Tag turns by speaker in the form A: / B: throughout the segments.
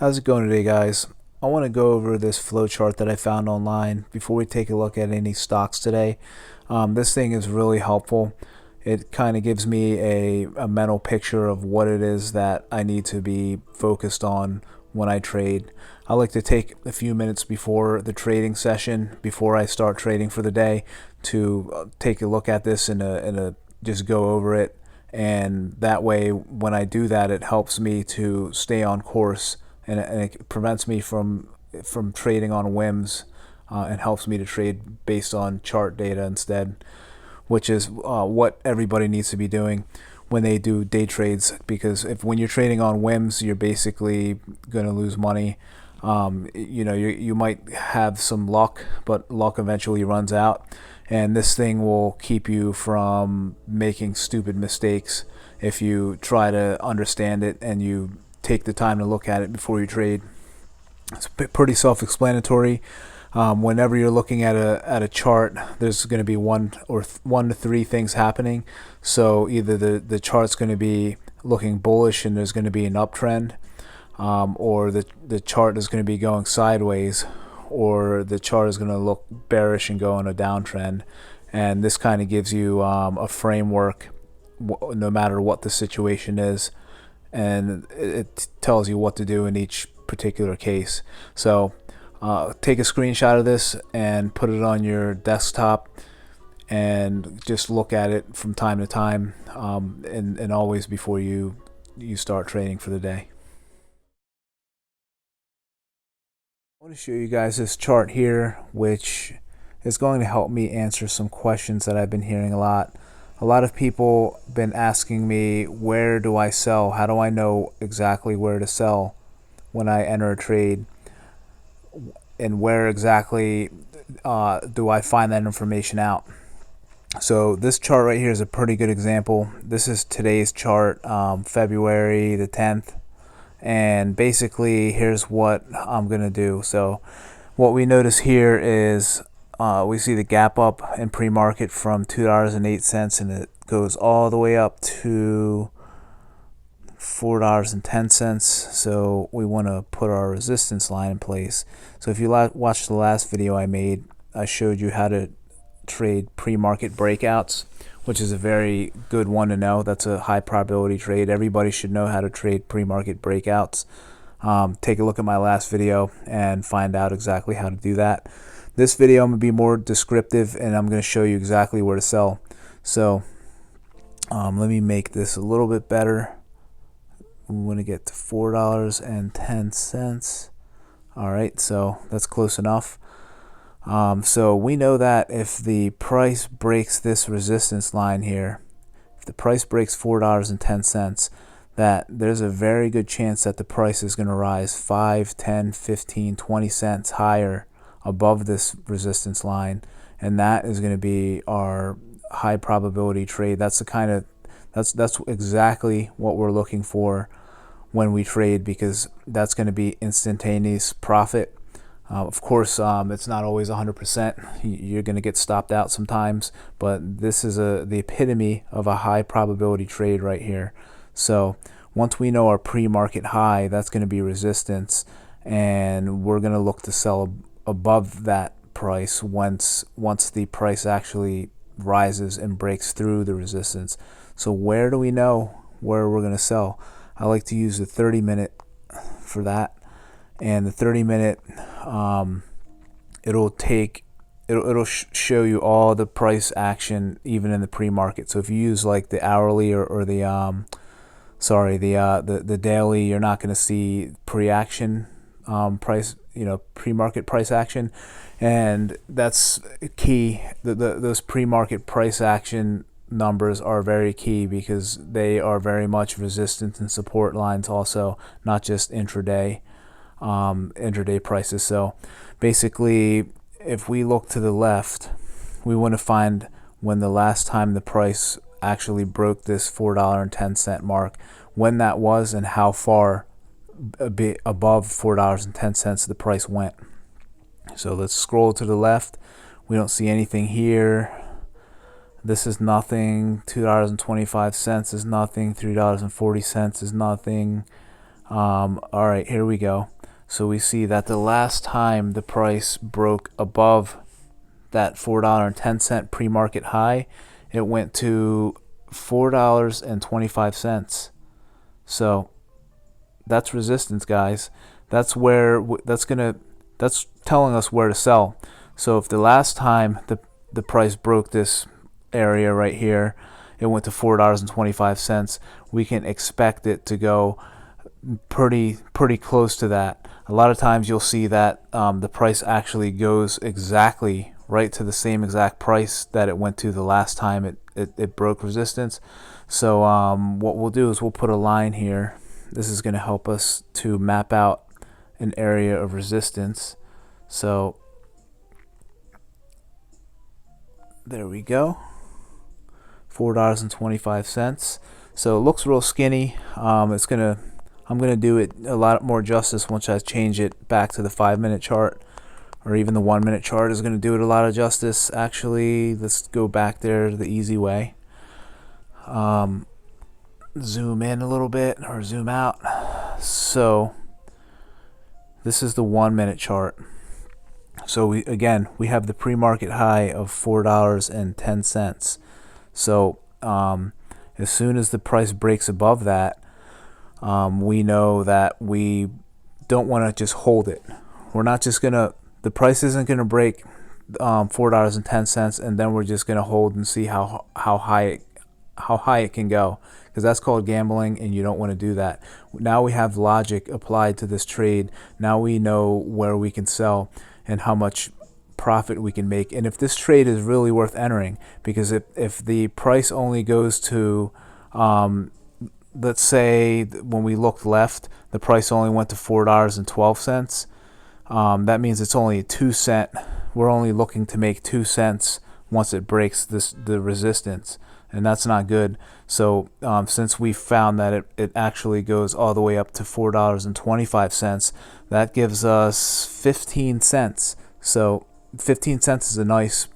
A: How's it going today, guys? I want to go over this flowchart that I found online before we take a look at any stocks today. This thing is really helpful. It kind of gives me a mental picture of what it is that I need to be focused on when I trade. I like to take a few minutes before the trading session, before I start trading for the day, to take a look at this and just go over it. And that way, when I do that, it helps me to stay on course, and it prevents me from trading on whims, and helps me to trade based on chart data instead, which is what everybody needs to be doing when they do day trades. Because if when you're trading on whims, you're basically going to lose money. You might have some luck, but luck eventually runs out, and this thing will keep you from making stupid mistakes if you try to understand it and you take the time to look at it before you trade. It's pretty self-explanatory. Whenever you're looking at a chart, there's going to be one to three things happening. So either the chart's going to be looking bullish and there's going to be an uptrend, or the chart is going to be going sideways, or the chart is going to look bearish and go on a downtrend. And this kind of gives you a framework, no matter what the situation is, and it tells you what to do in each particular case. So take a screenshot of this and put it on your desktop and just look at it from time to time, and always before you start trading for the day. I want to show you guys this chart here, which is going to help me answer some questions that I've been hearing a lot. A lot of people been asking me, where do I sell? How do I know exactly where to sell when I enter a trade? And where exactly do I find that information out? So this chart right here is a pretty good example. This is today's chart, February the 10th. And basically, here's what I'm going to do. So what we notice here is we see the gap up in pre-market from $2.08, and it goes all the way up to $4.10. So we want to put our resistance line in place. So if you watched the last video I made, I showed you how to trade pre-market breakouts, which is a very good one to know. That's a high probability trade. Everybody should know how to trade pre-market breakouts. Take a look at my last video and find out exactly how to do that. This video I'm going to be more descriptive, and I'm going to show you exactly where to sell. So let me make this a little bit better. We want to get to $4.10. All right, so that's close enough. So we know that if the price breaks this resistance line here, if the price breaks $4.10, that there's a very good chance that the price is going to rise 5, 10, 15, 20 cents higher above this resistance line, and that is going to be our high probability trade. That's exactly what we're looking for when we trade, because that's going to be instantaneous profit. Of course, it's not always 100%. You're going to get stopped out sometimes, but this is the epitome of a high probability trade right here. So once we know our pre-market high, that's going to be resistance, and we're going to look to sell above that price once the price actually rises and breaks through the resistance. So where do we know where we're going to sell? I like to use the 30-minute for that. And the 30-minute, it'll show you all the price action even in the pre-market. So if you use like the hourly or the daily, you're not going to see pre-action price, pre-market price action, and that's key. Those pre-market price action numbers are very key, because they are very much resistance and support lines also, not just intraday prices. So basically, if we look to the left, we want to find when the last time the price actually broke this $4.10 mark, when that was, and how far above $4.10 the price went. So let's scroll to the left. We don't see anything here. This is nothing. $2.25 is nothing. $3.40 is nothing. All right, here we go. So we see that the last time the price broke above that $4.10 pre-market high, it went to $4.25. So that's resistance, guys. That's where that's telling us where to sell. So if the last time the price broke this area right here, it went to $4.25, we can expect it to go pretty close to that. A lot of times you'll see that the price actually goes exactly right to the same exact price that it went to the last time it broke resistance. So what we'll do is we'll put a line here. This is going to help us to map out an area of resistance. So there we go, $4.25. So it looks real skinny. I'm gonna do it a lot more justice once I change it back to the 5-minute chart, or even the 1-minute chart is gonna do it a lot of justice. Actually, let's go back there the easy way. Zoom in a little bit or zoom out. So this is the 1-minute chart. So we have the pre-market high of $4.10. So as soon as the price breaks above that, we know that we don't want to just hold it. We're not just gonna. The price isn't gonna break $4.10, and then we're just gonna hold and see how high it can go, because that's called gambling, and you don't want to do that. Now we have logic applied to this trade. Now we know where we can sell and how much profit we can make, and if this trade is really worth entering. Because if the price only goes to let's say when we looked left, the price only went to $4.12. That means it's only 2 cents. We're only looking to make 2 cents once it breaks the resistance, and that's not good. So since we found that it actually goes all the way up to $4.25, that gives us 15 cents. So 15 cents is a nice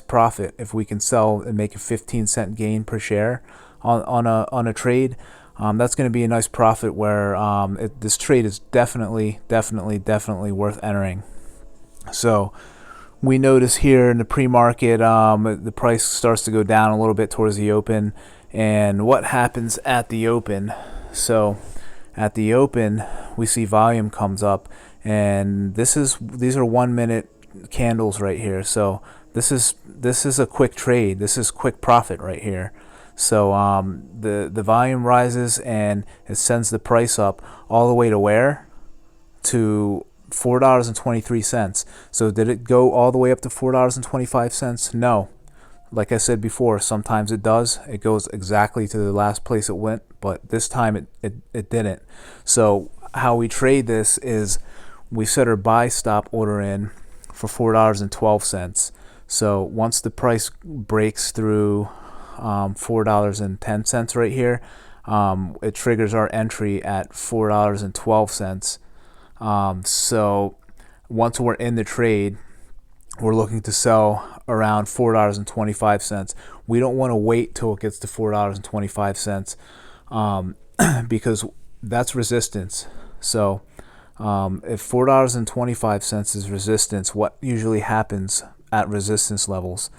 A: profit if we can sell and make a 15-cent gain per share on a trade. That's going to be a nice profit where this trade is definitely worth entering. So we notice here in the pre-market, the price starts to go down a little bit towards the open. And what happens at the open? So at the open, we see volume comes up, and these are 1-minute candles right here. So this is a quick trade. This is quick profit right here. So the volume rises and it sends the price up all the way to where? To $4.23. So did it go all the way up to $4.25? No. Like I said before, sometimes it does. It goes exactly to the last place it went, but this time it didn't. So how we trade this is we set our buy stop order in for $4.12. So once the price breaks through $4.10 right here, it triggers our entry at $4.12. So once we're in the trade, we're looking to sell around $4.25. We don't want to wait till it gets to $4.25 because that's resistance. So if $4.25 is resistance, what usually happens at resistance levels?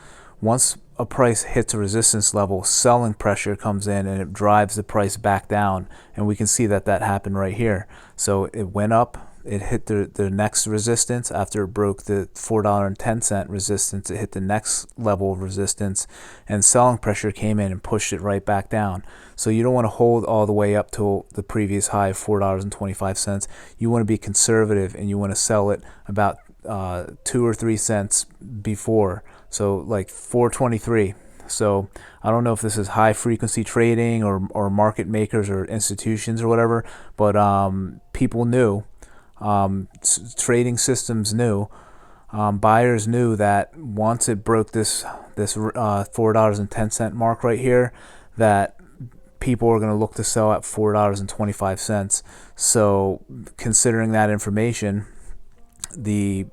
A: Once a price hits a resistance level, selling pressure comes in and it drives the price back down, and we can see that happened right here. So it went up, it hit the next resistance. After it broke the $4.10 resistance, it hit the next level of resistance, and selling pressure came in and pushed it right back down. So you don't want to hold all the way up to the previous high of $4.25. You want to be conservative, and you want to sell it about 2 or 3 cents before. So like 423. So I don't know if this is high frequency trading or market makers or institutions or whatever, but people knew, trading systems knew, buyers knew that once it broke this $4.10 mark right here, that people are going to look to sell at $4.25. So considering that information, the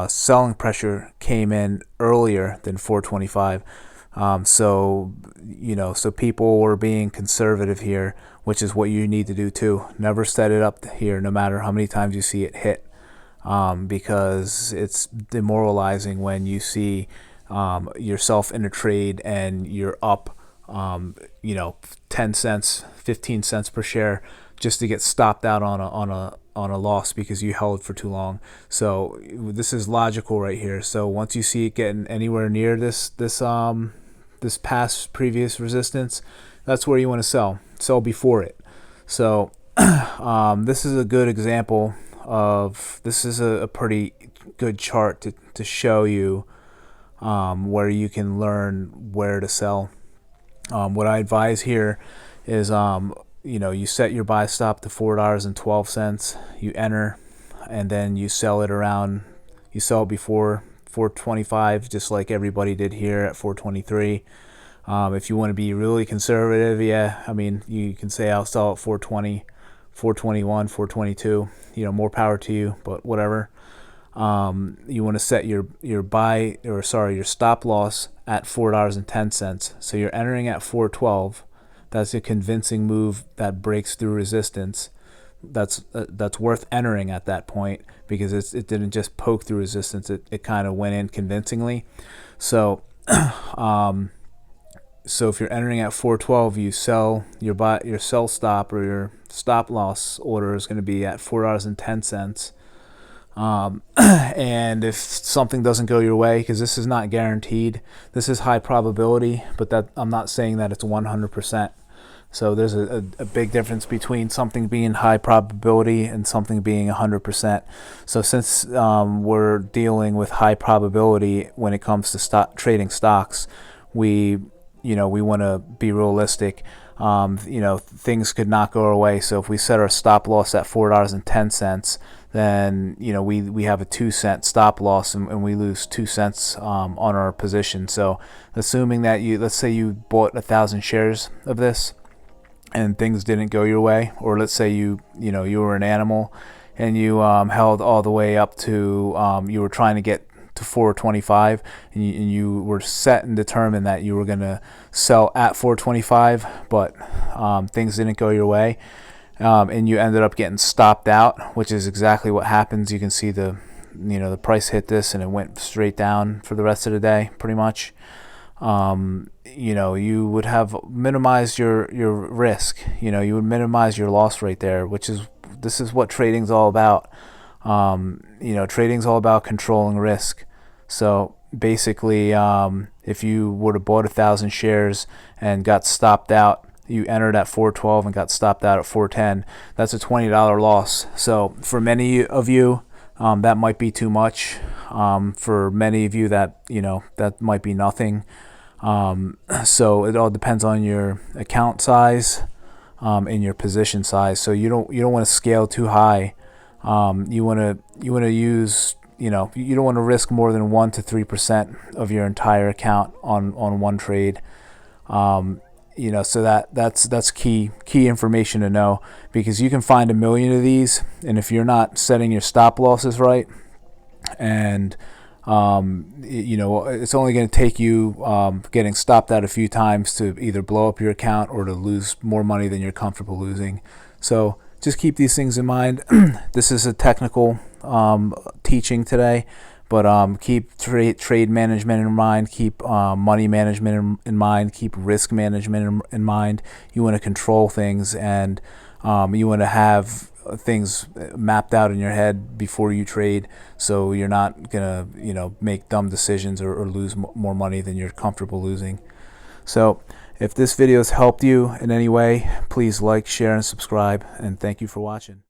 A: selling pressure came in earlier than 425. So so people were being conservative here, which is what you need to do too. Never set it up here, no matter how many times you see it hit, because it's demoralizing when you see yourself in a trade and you're up 10 cents, 15 cents per share, just to get stopped out on a loss because you held for too long. So this is logical right here. So once you see it getting anywhere near this past previous resistance, that's where you want to sell before it. So this is a good example of, this is a pretty good chart to show you where you can learn where to sell. What I advise here is you set your buy stop to $4.12, you enter, and then you sell it before 425, just like everybody did here at 423. If you want to be really conservative, you can say I'll sell at 420, 421, 422. More power to you, but whatever. You want to set your stop loss at $4.10. So you're entering at 412. That's a convincing move that breaks through resistance. That's worth entering at that point, because it didn't just poke through resistance. It kind of went in convincingly. So so if you're entering at 412, you sell your sell stop, or your stop loss order is going to be at $4.10. And if something doesn't go your way, because this is not guaranteed, this is high probability, but that I'm not saying that it's 100%. So there's a big difference between something being high probability and something being 100%. So since we're dealing with high probability when it comes to trading stocks, we want to be realistic. Things could not go our way. So if we set our stop loss at $4.10, then we have a 2-cent stop loss, and we lose 2 cents on our position. So assuming that let's say you bought 1,000 shares of this and things didn't go your way, or let's say you were an animal and you held all the way up to you were trying to get to 425, and you were set and determined that you were going to sell at 425, but things didn't go your way, and you ended up getting stopped out, which is exactly what happens. You can see the price hit this and it went straight down for the rest of the day, pretty much. You would have minimized your risk. You would minimize your loss right there, this is what trading's all about. Trading's all about controlling risk. So basically, if you would have bought 1,000 shares and got stopped out, you entered at 412 and got stopped out at 410, that's a $20 loss. So for many of you, that might be too much. For many of you, that might be nothing. So it all depends on your account size and your position size. So you don't want to scale too high. You want to use, you don't want to risk more than 1 to 3% of your entire account on one trade. So that's key information to know, because you can find 1 million of these, and if you're not setting your stop losses right, and it's only going to take you getting stopped out a few times to either blow up your account or to lose more money than you're comfortable losing. So just keep these things in mind. This is a technical teaching today, but keep trade management in mind, keep money management in mind, keep risk management in mind. You want to control things, and you want to have things mapped out in your head before you trade, so you're not gonna make dumb decisions or lose more money than you're comfortable losing. So if this video has helped you in any way, please like, share, and subscribe, and thank you for watching.